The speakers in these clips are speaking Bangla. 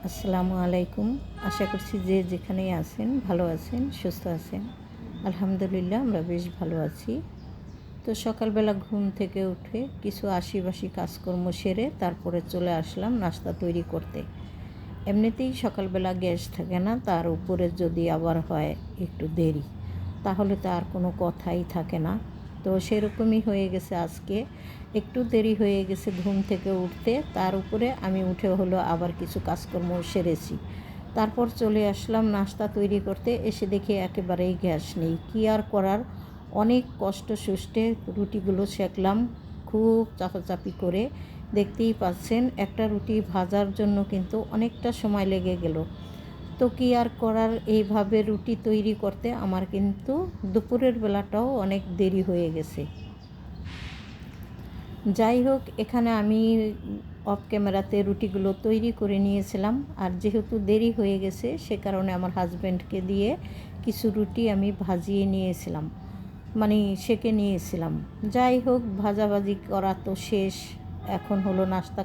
আসসালামু আলাইকুম। আশা করছি যে যেখানেই আছেন ভালো আছেন, সুস্থ আছেন। আলহামদুলিল্লাহ আমরা বেশ ভালো আছি। তো সকালবেলা ঘুম থেকে উঠে কিছু আশিবাসি কাজকর্ম সেরে তারপরে চলে আসলাম নাস্তা তৈরি করতে। এমনিতেই সকালবেলা গ্যাস থাকে না, তার উপরে যদি আবার হয় একটু দেরি, তাহলে তো আর কোনো কথাই থাকে না। তো সেরকমই হয়ে গেছে আজকে, একটু দেরি হয়ে গেছে ঘুম থেকে উঠতে। তার উপরে আমি উঠে হলো আবার কিছু কাজকর্ম সেরেছি। তারপর চলে আসলাম নাস্তা তৈরি করতে, এসে দেখি একেবারেই গ্যাস নেই। কী আর করার, অনেক কষ্ট সুষ্টে রুটিগুলো সেঁকলাম, খুব চাপাচাপি করে। দেখতেই পাচ্ছেন একটা রুটি ভাজার জন্য কিন্তু অনেকটা সময় লেগে গেল। তো কী আর করার, এইভাবে রুটি তৈরি করতে আমার কিন্তু দুপুরের বেলাটাও অনেক দেরি হয়ে গেছে। যাই হোক, এখানে আমি অফ ক্যামেরাতে রুটিগুলো তৈরি করে নিয়েছিলাম। আর যেহেতু দেরি হয়ে গেছে সে কারণে আমার হাজব্যান্ডকে দিয়ে কিছু রুটি আমি ভাজিয়ে নিয়েছিলাম, মানে সেঁকে নিয়েছিলাম। যাই হোক, ভাজাভাজি করা তো শেষ, এখন হলো নাস্তা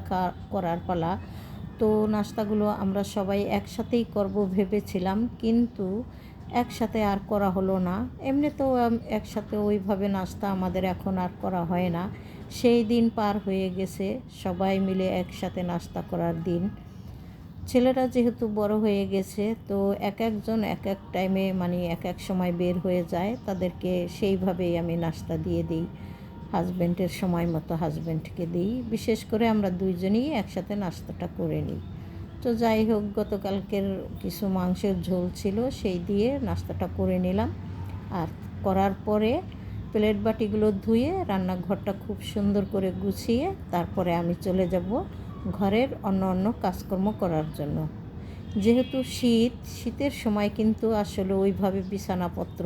করার পালা। তো নাস্তাগুলো আমরা সবাই একসাথেই করব ভেবেছিলাম, কিন্তু একসাথে আর করা হলো না। এমনিতেও একসাথে ওইভাবে নাস্তা আমাদের এখন আর করা হয় না। সেই দিন পার হয়ে গেছে সবাই মিলে একসাথে নাস্তা করার দিন। ছেলেরা যেহেতু বড় হয়ে গেছে, তো এক একজন এক এক টাইমে, মানে এক এক সময় বের হয়ে যায়, তাদেরকে সেইভাবেই আমি নাস্তা দিয়ে দিই। হাজব্যান্ডের সময় মতো হাজব্যান্ডকে দিই। বিশেষ করে আমরা দুইজনেই একসাথে নাস্তাটা করে নিই। তো যাই হোক, গতকালকের কিছু মাংসের ঝোল ছিল, সেই দিয়ে নাস্তাটা করে নিলাম। আর করার পরে প্লেট বাটিগুলো ধুয়ে রান্নাঘরটা খুব সুন্দর করে গুছিয়ে তারপরে আমি চলে যাব ঘরের অন্য কাজকর্ম করার জন্য। যেহেতু শীতের সময় কিন্তু আসলে ওইভাবে বিছানাপত্র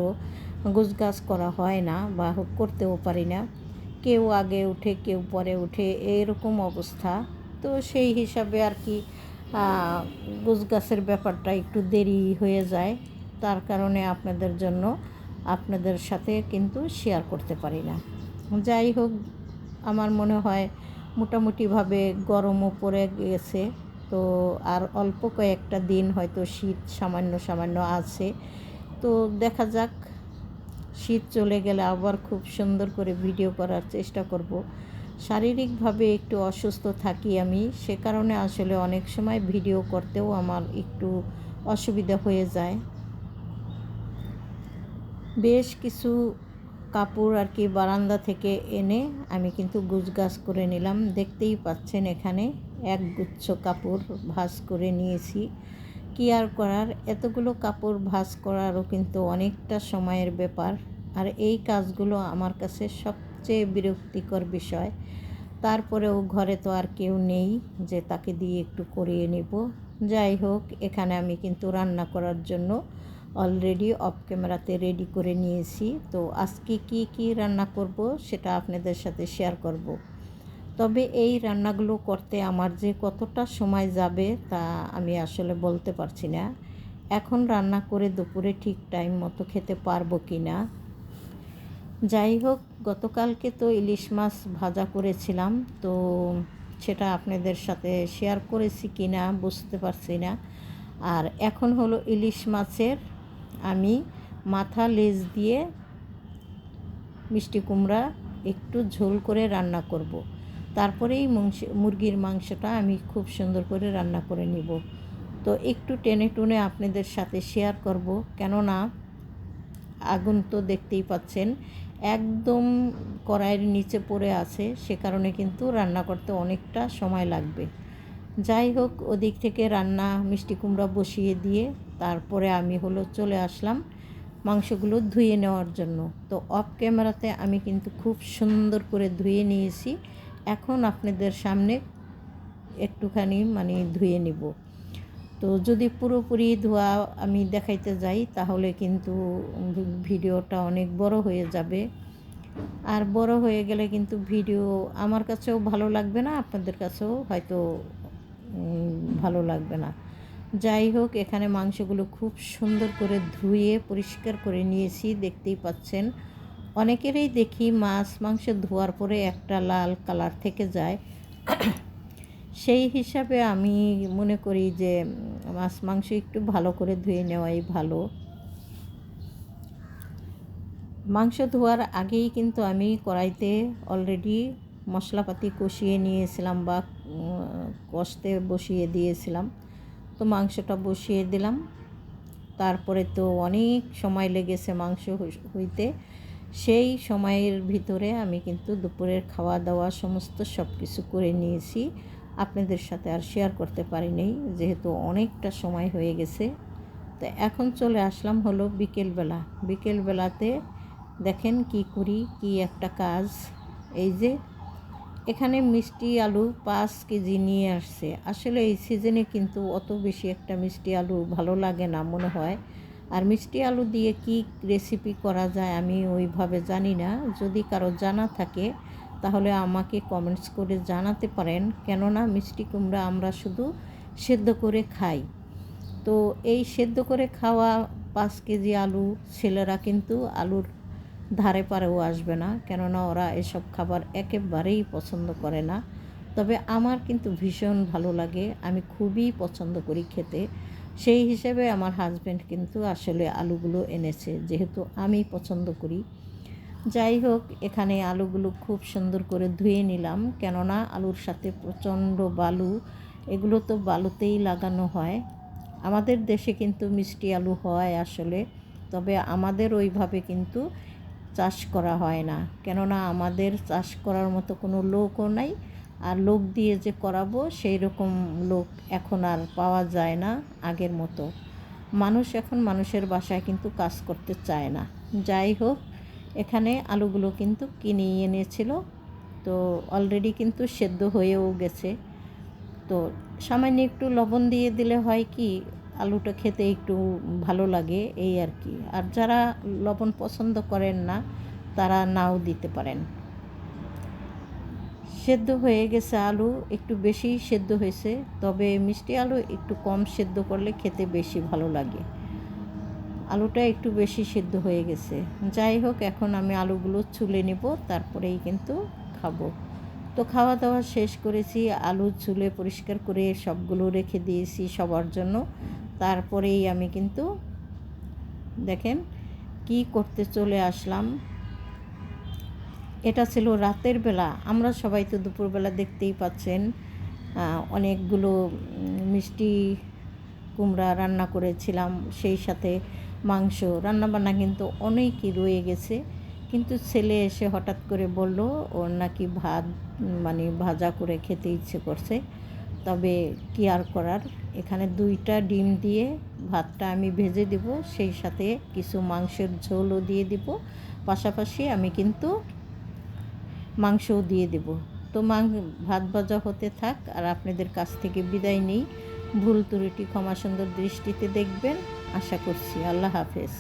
গোছগাছ করা হয় না, বা করতেও পারি না। কেউ আগে উঠে কেউ পরে উঠে, এরকম অবস্থা। তো সেই হিসাবে আর কি গোছগাছের ব্যাপারটা একটু দেরি হয়ে যায়। তার কারণে আপনাদের সাথে কিন্তু শেয়ার করতে পারি না। যাই হোক, আমার মনে হয় মোটামুটিভাবে গরমও পড়ে গেছে। তো আর অল্প কয়েকটা দিন হয়তো শীত সামান্য সামান্য আছে। তো দেখা যাক, শীত চলে গেলে আবার খুব সুন্দর করে ভিডিও করার চেষ্টা করব। শারীরিকভাবে একটু অসুস্থ থাকি আমি, সে কারণে আসলে অনেক সময় ভিডিও করতেও আমার একটু অসুবিধা হয়ে যায়। বেশ কিছু কাপড় আর কি বারান্দা থেকে এনে আমি কিন্তু গুছগাছ করে নিলাম। দেখতেই পাচ্ছেন এখানে একগুচ্ছ কাপড় ভাঁজ করে নিয়েছি। কী আর করার, এতগুলো কাপড় ভাঁজ করারও কিন্তু অনেকটা সময়ের ব্যাপার। আর এই কাজগুলো আমার কাছে সবচেয়ে বিরক্তিকর বিষয়। তারপরেও ঘরে তো আর কেউ নেই যে তাকে দিয়ে একটু করিয়ে নেব। যাই হোক, এখানে আমি কিন্তু রান্না করার জন্য অলরেডি অফ ক্যামেরাতে রেডি করে নিয়েছি। তো আজকে কি কি রান্না করব সেটা আপনাদের সাথে শেয়ার করব। তবে এই রান্নাগুলো করতে আমার যে কতটা সময় যাবে তা আমি আসলে বলতে পারছি না। এখন রান্না করে দুপুরে ঠিক টাইম মতো খেতে পারবো কি না। যাই হোক, গতকালকে তো ইলিশ মাছ ভাজা করেছিলাম, তো সেটা আপনাদের সাথে শেয়ার করেছি কি না বুঝতে পারছি না। আর এখন হলো ইলিশ মাছের আমি মাথা লেজ দিয়ে মিষ্টি কুমড়া একটু ঝোল করে রান্না করব। তারপরেই মুরগির মাংসটা আমি খুব সুন্দর করে রান্না করে নিব। তো একটু টেনে টুনে আপনাদের সাথে শেয়ার করব, কেননা আগুন তো দেখতেই পাচ্ছেন একদম কড়াইয়ের নিচে পড়ে আছে, সে কারণে কিন্তু রান্না করতে অনেকটা সময় লাগবে। যাই হোক, ওদিক থেকে রান্না মিষ্টি কুমড়া বসিয়ে দিয়ে তারপরে আমি চলে আসলাম মাংসগুলো ধুয়ে নেওয়ার জন্য। তো অফ ক্যামেরাতে আমি কিন্তু খুব সুন্দর করে ধুয়ে নিয়েছি। এখন আপনাদের সামনে একটুখানি ধুয়ে নিব। তো যদি পুরোপুরি ধোয়া আমি দেখাইতে যাই তাহলে কিন্তু ভিডিওটা অনেক বড় হয়ে যাবে। আর বড় হয়ে গেলে কিন্তু ভিডিও আমার কাছেও ভালো লাগবে না, আপনাদের কাছেও হয়তো ভালো লাগবে না। যাই হোক, এখানে মাংসগুলো খুব সুন্দর করে ধুয়ে পরিষ্কার করে নিয়েছি, দেখতেই পাচ্ছেন। অনেকেরই দেখি মাছ মাংস ধোয়ার পরে একটা লাল কালার থেকে যায়, সেই হিসাবে আমি মনে করি যে মাছ মাংস একটু ভালো করে ধুয়ে নেওয়াই ভালো। মাংস ধোয়ার আগেই কিন্তু আমি কড়াইতে অলরেডি মশলাপাতি কষিয়ে নিয়েছিলাম বা কষতে বসিয়ে দিয়েছিলাম। তো মাংসটা বসিয়ে দিলাম। তারপরে তো অনেক সময় লেগেছে মাংস হইতে। সেই সময়ের ভিতরে আমি কিন্তু দুপুরের খাওয়া দাওয়া সমস্ত সব কিছু করে নিয়েছি। আপনাদের সাথে আর শেয়ার করতে পারিনি যেহেতু অনেকটা সময় হয়ে গেছে। তো এখন চলে আসলাম হলো বিকেলবেলাতে দেখেন কি করি, কি একটা কাজ। এই যে এখানে মিষ্টি আলু 5 কেজি নিয়ে আসছে। আসলে এই সিজনে কিন্তু অত বেশি একটা মিষ্টি আলু ভালো লাগে না মনে হয়। আর মিষ্টি আলু দিয়ে কি রেসিপি করা যায় আমি ওইভাবে জানি না। যদি কারো জানা থাকে তাহলে আমাকে কমেন্টস করে জানাতে পারেন। কেননা মিষ্টি কুমড়া আমরা শুধু সেদ্ধ করে খাই। তো এই সেদ্ধ করে খাওয়া 5 কেজি আলু ছেলেরা কিন্তু আলুর ধারে পারেও আসবে না, কেননা ওরা এসব খাবার একেবারেই পছন্দ করে না। তবে আমার কিন্তু ভীষণ ভালো লাগে, আমি খুবই পছন্দ করি খেতে। সেই হিসেবে আমার হাজব্যান্ড কিন্তু আসলে আলুগুলো এনেছে, যেহেতু আমি পছন্দ করি। যাই হোক, এখানে আলুগুলো খুব সুন্দর করে ধুয়ে নিলাম, কেননা আলুর সাথে প্রচণ্ড বালু, এগুলো তো বালুতেই লাগানো হয়। আমাদের দেশে কিন্তু মিষ্টি আলু হয় আসলে, তবে আমাদের ওইভাবে কিন্তু চাষ করা হয় না, কেননা আমাদের চাষ করার মতো কোনো লোকও নাই। আর লোক দিয়ে যে করাবো সেই রকম লোক এখন আর পাওয়া যায় না আগের মতো। মানুষ এখন মানুষের বাসায় কিন্তু কাজ করতে চায় না। যাই হোক, এখানে আলুগুলো কিন্তু কিনে এনেছিল, তো অলরেডি কিন্তু সেদ্ধ হয়েও গেছে। তো সামান্য একটু লবণ দিয়ে দিলে হয় কি, আলুটা খেতে একটু ভালো লাগে এই আর কি। আর যারা লবণ পছন্দ করেন না তারা নাও দিতে পারেন। সেদ্ধ হয়ে গেছে আলু, একটু বেশি সেদ্ধ হয়েছে, তবে মিষ্টি আলু একটু কম সেদ্ধ করলে খেতে বেশি ভালো লাগে। আলুটা একটু বেশি সেদ্ধ হয়ে গেছে। যাই হোক, এখন আমি আলুগুলো ছুলে নেব, তারপরেই কিন্তু খাবো। তো খাওয়া দাওয়া শেষ করেছি, আলু ছুলে পরিষ্কার করে সবগুলো রেখে দিয়েছি সবার জন্য। তারপরেই আমি কিন্তু দেখেন কি করতে চলে আসলাম। এটা ছিল রাতের বেলা, আমরা সবাই তো দুপুরবেলা দেখতেই পাচ্ছেন অনেকগুলো মিষ্টি কুমড়া রান্না করেছিলাম, সেই সাথে মাংস রান্নাবান্না কিন্তু অনেকই রয়ে গেছে। কিন্তু ছেলে এসে হঠাৎ করে বলল ওর নাকি ভাত ভাজা করে খেতে ইচ্ছে করছে। তবে কি আর করার, এখানে 2টা ডিম দিয়ে ভাতটা আমি ভেজে দেব, সেই সাথে কিছু মাংসের ঝোলও দিয়ে দিব, পাশাপাশি আমি কিন্তু মাংসও দিয়ে দেব। তো ভাত ভাজা হতে থাক, আর আপনাদের কাছ থেকে বিদায় নেই। ভুল ত্রুটি ক্ষমা সুন্দর দৃষ্টিতে দেখবেন আশা করছি। আল্লাহ হাফেজ।